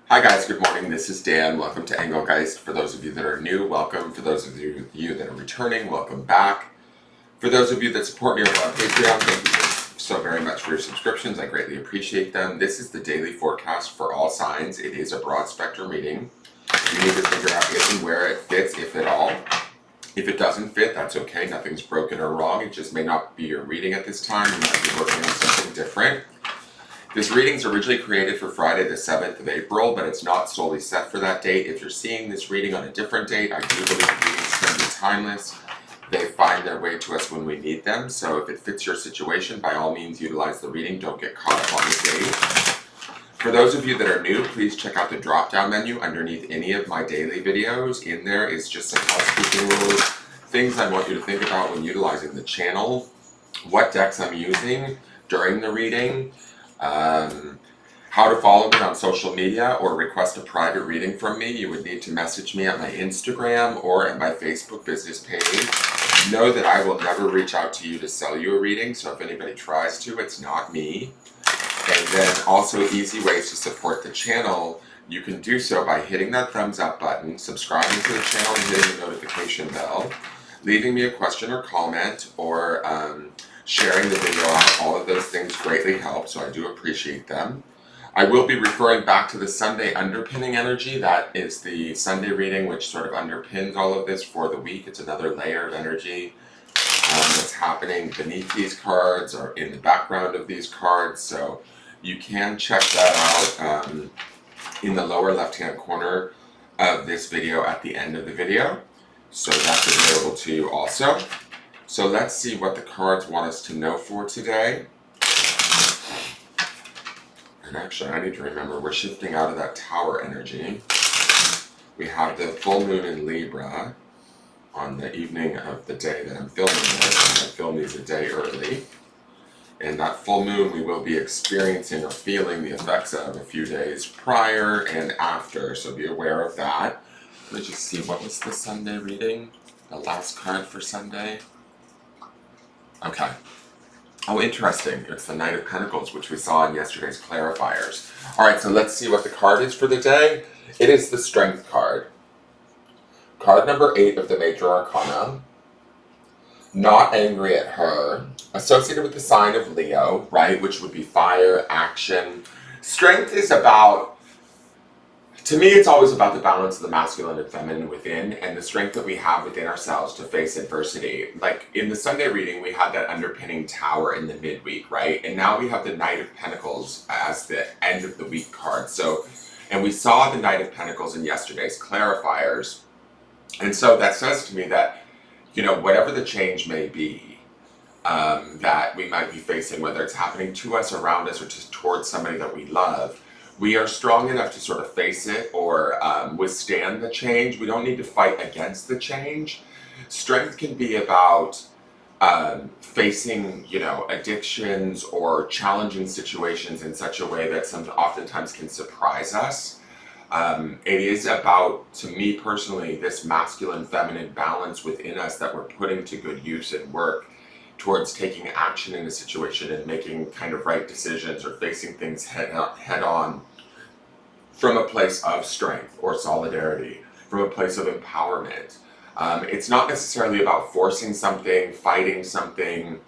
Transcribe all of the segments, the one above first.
Hi guys, good morning. This is Dan. Welcome to Engelgeist. For those of you that are new, welcome. For those of you that are returning, welcome back. For those of you that support me over on Patreon, thank you so very much for your subscriptions. I greatly appreciate them. This is the daily forecast for all signs. It is a broad spectrum reading. You need to figure out if and where it fits, if at all. If it doesn't fit, that's okay. Nothing's broken or wrong. It just may not be your reading at this time. You might be working on something different. This reading's originally created for Friday the 7th of April, but it's not solely set for that date. If you're seeing this reading on a different date, I do believe readings can be timeless. They find their way to us when we need them, so if it fits your situation, by all means utilize the reading. Don't get caught up on the date. For those of you that are new, please check out the drop-down menu underneath any of my daily videos. In there is just some housekeeping rules, things I want you to think about when utilizing the channel, what decks I'm using during the reading, how to follow me on social media or request a private reading from me. You would need to message me at my Instagram or at my Facebook business page. Know that I will never reach out to you to sell you a reading, so if anybody tries to, it's not me. And then also easy ways to support the channel. You can do so by hitting that thumbs up button, subscribing to the channel and hitting the notification bell, leaving me a question or comment, or sharing the video out. All of those things greatly help, so I do appreciate them. I will be referring back to the Sunday underpinning energy. That is the Sunday reading, which sort of underpins all of this for the week. It's another layer of energy that's happening beneath these cards or in the background of these cards. So you can check that out in the lower left-hand corner of this video at the end of the video. So that's available to you also. So let's see what the cards want us to know for today. And actually, I need to remember we're shifting out of that tower energy. We have the full moon in Libra on the evening of the day that I'm filming this. And I film these a day early. And that full moon we will be experiencing or feeling the effects of a few days prior and after. So be aware of that. Let me just see, what was the Sunday reading? The last card for Sunday? Okay. Oh, interesting. It's the Knight of Pentacles, which we saw in yesterday's clarifiers. All right, so let's see what the card is for the day. It is the Strength card. Card number 8 of the Major Arcana. Not angry at her. Associated with the sign of Leo, right, which would be fire, action. Strength is about, to me, it's always about the balance of the masculine and feminine within, and the strength that we have within ourselves to face adversity. Like in the Sunday reading, we had that underpinning tower in the midweek, right? And now we have the Knight of Pentacles as the end of the week card. So, and we saw the Knight of Pentacles in yesterday's clarifiers. And so that says to me that, you know, whatever the change may be that we might be facing, whether it's happening to us, around us, or just towards somebody that we love, we are strong enough to sort of face it or withstand the change. We don't need to fight against the change. Strength can be about facing, you know, addictions or challenging situations in such a way that oftentimes can surprise us. It is about, to me personally, this masculine-feminine balance within us that we're putting to good use and work towards taking action in a situation and making kind of right decisions or facing things head on from a place of strength or solidarity, from a place of empowerment. It's not necessarily about forcing something, fighting something,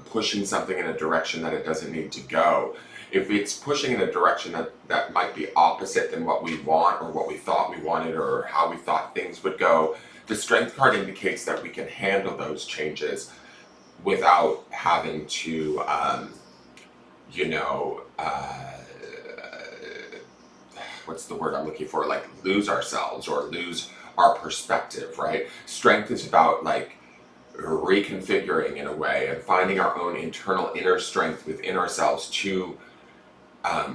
pushing something in a direction that it doesn't need to go. If it's pushing in a direction that might be opposite than what we want or what we thought we wanted or how we thought things would go, the Strength card indicates that we can handle those changes without having to, what's the word I'm looking for? Like lose ourselves or lose our perspective, right? Strength is about like reconfiguring in a way and finding our own internal inner strength within ourselves to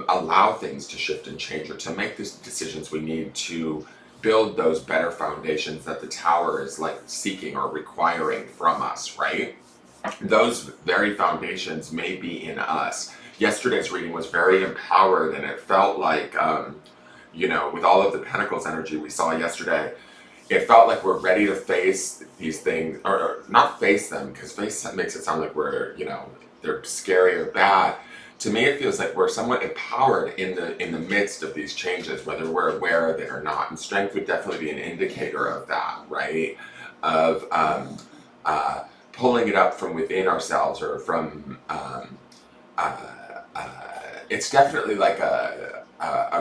allow things to shift and change or to make the decisions we need to build those better foundations that the tower is like seeking or requiring from us, right? Those very foundations may be in us. Yesterday's reading was very empowered, and it felt like, with all of the Pentacles energy we saw yesterday, it felt like we're ready to face these things, or not face them, because face makes it sound like we're, they're scary or bad. to me it feels like we're somewhat empowered in the midst of these changes, whether we're aware of it or not. And strength would definitely be an indicator of that, right? Of pulling it up from within ourselves, or from it's definitely like a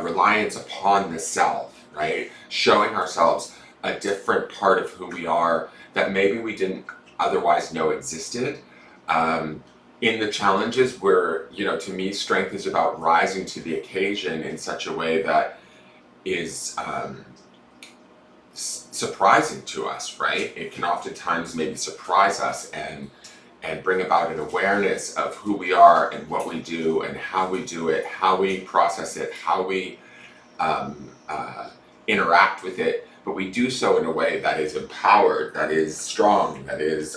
reliance upon the self, right? Showing ourselves a different part of who we are that maybe we didn't otherwise know existed. In the challenges where, to me, strength is about rising to the occasion in such a way that is surprising to us, right? It can oftentimes maybe surprise us and bring about an awareness of who we are and what we do and how we do it, how we process it, how we interact with it. But we do so in a way that is empowered, that is strong, that is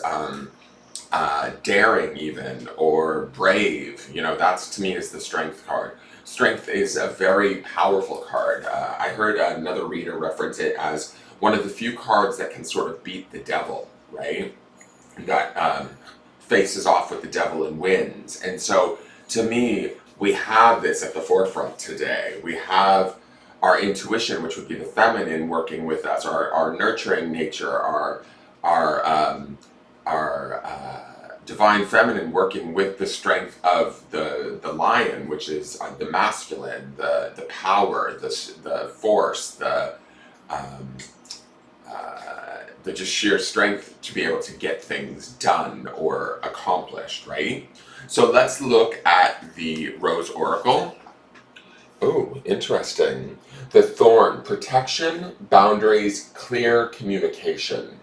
daring even, or brave. That's, to me, is the strength card. Strength is a very powerful card. I heard another reader reference it as one of the few cards that can sort of beat the devil, right? That faces off with the devil and wins. And so, to me, we have this at the forefront today. We have our intuition, which would be the feminine, working with us, our nurturing nature, our divine feminine working with the strength of the lion, which is the masculine, the power, the force, the just sheer strength to be able to get things done or accomplished, right? So let's look at the Rose Oracle. Oh, interesting. The Thorn: protection, boundaries, clear communication.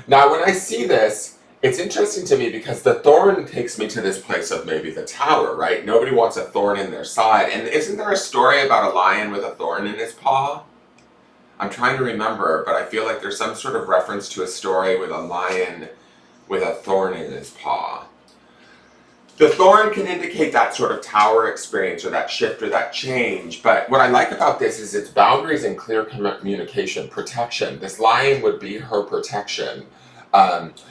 Now, when I see this, it's interesting to me because the thorn takes me to this place of maybe the Tower, right? Nobody wants a thorn in their side. And isn't there a story about a lion with a thorn in his paw? I'm trying to remember, but I feel like there's some sort of reference to a story with a lion with a thorn in his paw. The thorn can indicate that sort of Tower experience, or that shift, or that change. But what I like about this is its boundaries and clear communication, protection. This lion would be her protection.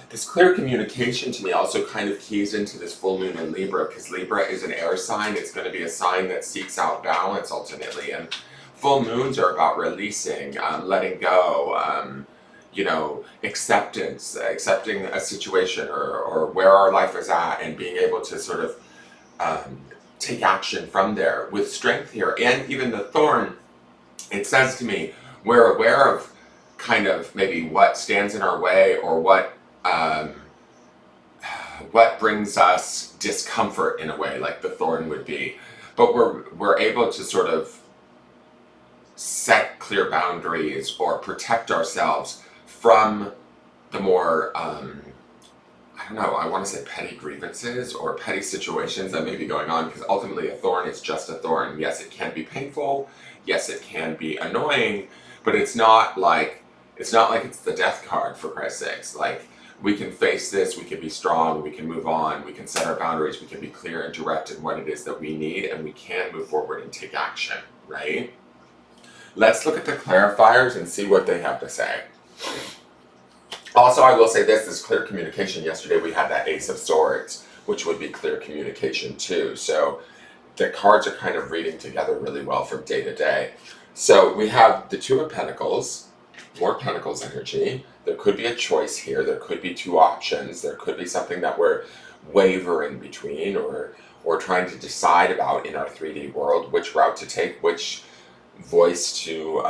This clear communication, to me, also kind of keys into this full moon in Libra, because Libra is an air sign. It's going to be a sign that seeks out balance ultimately. And full moons are about releasing, letting go, acceptance, accepting a situation or where our life is at, and being able to sort of take action from there. With strength here, and even the thorn, it says to me, we're aware of kind of maybe what stands in our way, or what brings us discomfort in a way, like the thorn would be. But we're able to sort of set clear boundaries or protect ourselves from the more, I don't know, I want to say petty grievances or petty situations that may be going on, because ultimately a thorn is just a thorn. Yes, it can be painful. Yes, it can be annoying, but it's not like it's the death card, for Christ's sakes. Like, we can face this, we can be strong, we can move on, we can set our boundaries, we can be clear and direct in what it is that we need, and we can move forward and take action, right? Let's look at the clarifiers and see what they have to say. Also, I will say this clear communication. Yesterday we had that Ace of Swords, which would be clear communication too. So the cards are kind of reading together really well from day to day. So we have the Two of Pentacles, more Pentacles energy. There could be a choice here. There could be two options. There could be something that we're wavering between, or trying to decide about in our 3D world, which route to take, which voice to,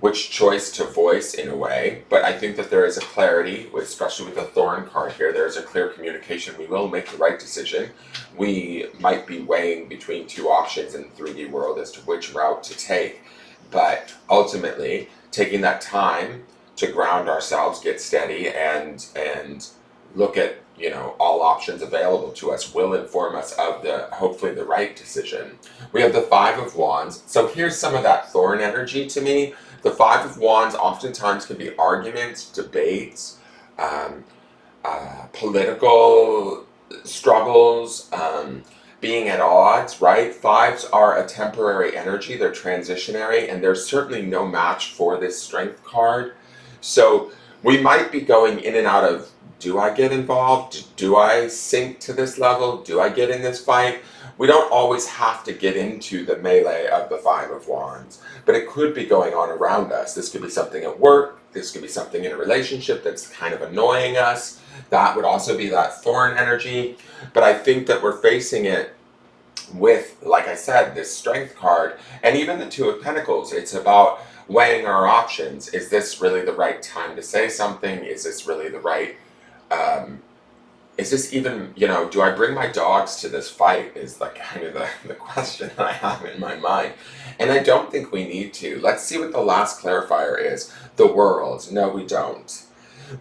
which choice to voice in a way. But I think that there is a clarity, especially with the Thorn card here. There's a clear communication. We will make the right decision. We might be weighing between two options in the 3D world as to which route to take. But ultimately, taking that time to ground ourselves, get steady, and look at, all options available to us will inform us of hopefully the right decision. We have the Five of Wands. So here's some of that Thorn energy to me. The Five of Wands oftentimes can be arguments, debates, political struggles, being at odds, right? Fives are a temporary energy. They're transitionary, and there's certainly no match for this Strength card. So we might be going in and out of Do I get involved? Do I sink to this level? Do I get in this fight? We don't always have to get into the melee of the Five of Wands, but it could be going on around us. This could be something at work. This could be something in a relationship that's kind of annoying us. That would also be that thorn energy. But I think that we're facing it with, like I said, this Strength card, and even the Two of Pentacles. It's about weighing our options. Is this really the right time to say something? Is this really the right is this even, do I bring my dogs to this fight is like kind of the question that I have in my mind. And I don't think we need to. Let's see what the last clarifier is. The World. No, we don't.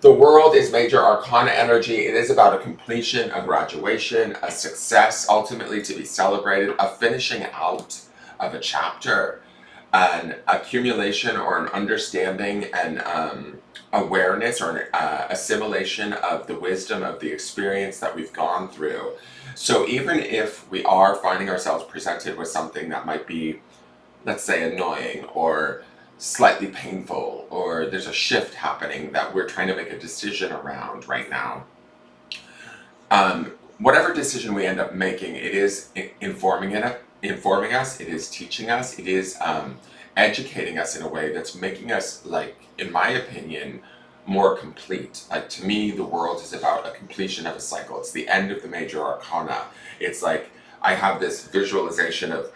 The World is major arcana energy. It is about a completion, a graduation, a success, ultimately to be celebrated, a finishing out of a chapter, an accumulation or an understanding and awareness or an assimilation of the wisdom of the experience that we've gone through. So even if we are finding ourselves presented with something that might be, let's say, annoying or slightly painful, or there's a shift happening that we're trying to make a decision around right now, whatever decision we end up making, it is informing us, it is teaching us, it is educating us in a way that's making us, like, in my opinion, more complete. Like, to me, the World is about a completion of a cycle. It's the end of the major arcana. It's like I have this visualization of,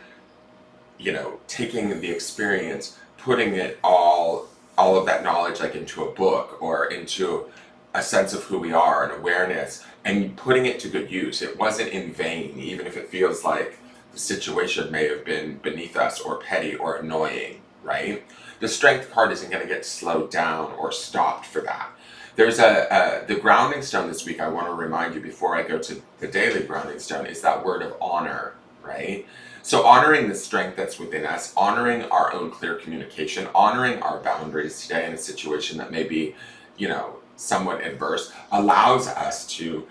taking the experience, putting it all of that knowledge like into a book or into a sense of who we are, an awareness, and putting it to good use. It wasn't in vain, even if it feels like the situation may have been beneath us or petty or annoying, right? The Strength card isn't going to get slowed down or stopped for that. There's the grounding stone this week, I want to remind you before I go to the daily grounding stone, is that word of honor, right? So honoring the strength that's within us, honoring our own clear communication, honoring our boundaries today in a situation that may be, somewhat adverse, allows us to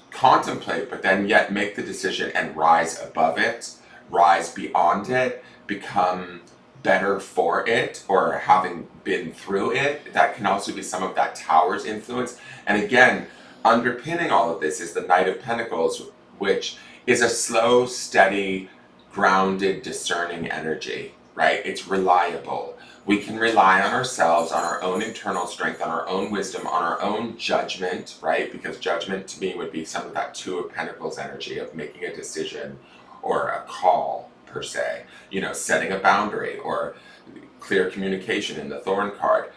contemplate, but then yet make the decision and rise above it, rise beyond it, become better for it, or having been through it. That can also be some of that Tower's influence. And again, underpinning all of this is the Knight of Pentacles, which is a slow, steady, grounded, discerning energy, right? It's reliable. We can rely on ourselves, on our own internal strength, on our own wisdom, on our own judgment, right? Because judgment to me would be some of that Two of Pentacles energy of making a decision or a call per se, setting a boundary or clear communication in the Thorn card.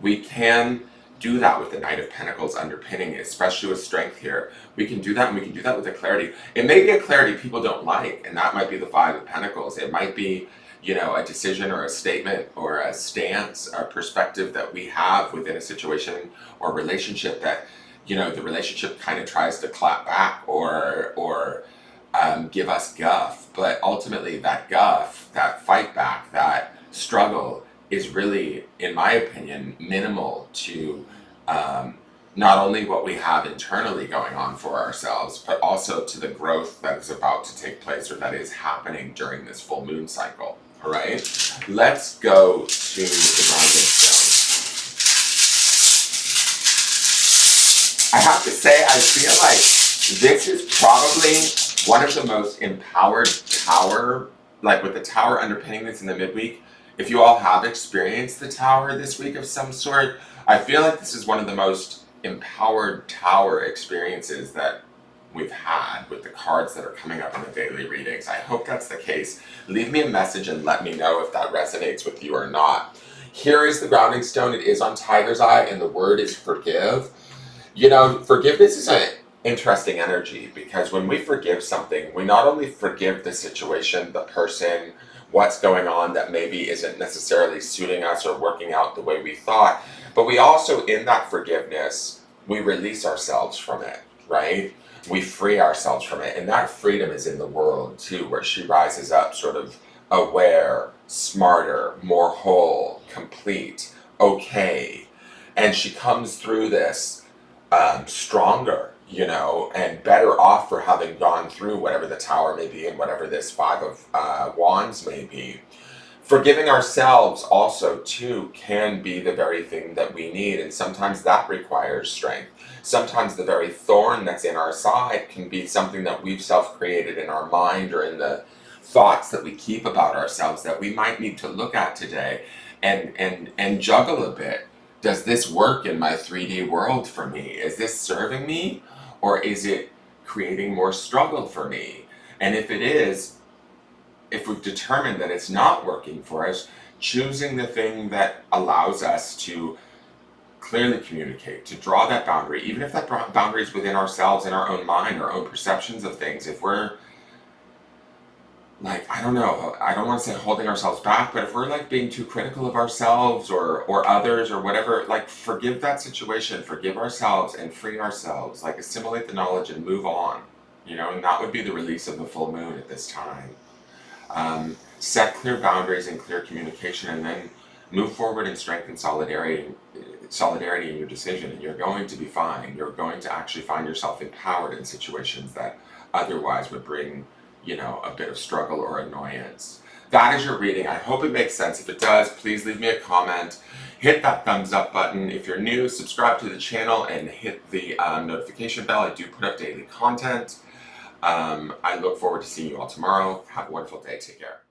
We can do that with the Knight of Pentacles underpinning, especially with strength here. We can do that, and we can do that with a clarity. It may be a clarity people don't like, and that might be the Five of Pentacles. It might be, a decision or a statement or a stance or perspective that we have within a situation or relationship that, the relationship kind of tries to clap back or give us guff. But ultimately that guff, that fight back, that struggle is really, in my opinion, minimal to not only what we have internally going on for ourselves, but also to the growth that is about to take place or that is happening during this full moon cycle. All right, let's go to the grounding stone. I have to say, I feel like this is probably one of the most empowered Tower, like with the Tower underpinning this in the midweek. If you all have experienced the Tower this week of some sort, I feel like this is one of the most empowered Tower experiences that we've had with the cards that are coming up in the daily readings. I hope that's the case. Leave me a message and let me know if that resonates with you or not. Here is the grounding stone. It is on Tiger's Eye, and the word is forgive. Forgiveness is an interesting energy, because when we forgive something, we not only forgive the situation, the person, what's going on that maybe isn't necessarily suiting us or working out the way we thought, but we also, in that forgiveness, we release ourselves from it, right? We free ourselves from it. And that freedom is in the World too, where she rises up sort of aware, smarter, more whole, complete, okay. And she comes through this stronger, and better off for having gone through whatever the Tower may be and whatever this Five of Wands may be. Forgiving ourselves also too can be the very thing that we need, and sometimes that requires strength. Sometimes the very thorn that's in our side can be something that we've self-created in our mind or in the thoughts that we keep about ourselves that we might need to look at today and juggle a bit. Does this work in my 3D world for me? Is this serving me, or is it creating more struggle for me? And if it is, if we've determined that it's not working for us, choosing the thing that allows us to clearly communicate, to draw that boundary, even if that boundary is within ourselves, in our own mind, our own perceptions of things. If we're like, I don't know, I don't want to say holding ourselves back, but if we're like being too critical of ourselves or others or whatever, like forgive that situation, forgive ourselves and free ourselves, like assimilate the knowledge and move on, you know, and that would be the release of the full moon at this time. Set clear boundaries and clear communication, and then move forward and strengthen solidarity in your decision, and you're going to be fine. You're going to actually find yourself empowered in situations that otherwise would bring, you know, a bit of struggle or annoyance. That is your reading. I hope it makes sense. If it does, please leave me a comment. Hit that thumbs up button. If you're new, subscribe to the channel and hit the notification bell. I do put up daily content. I look forward to seeing you all tomorrow. Have a wonderful day. Take care.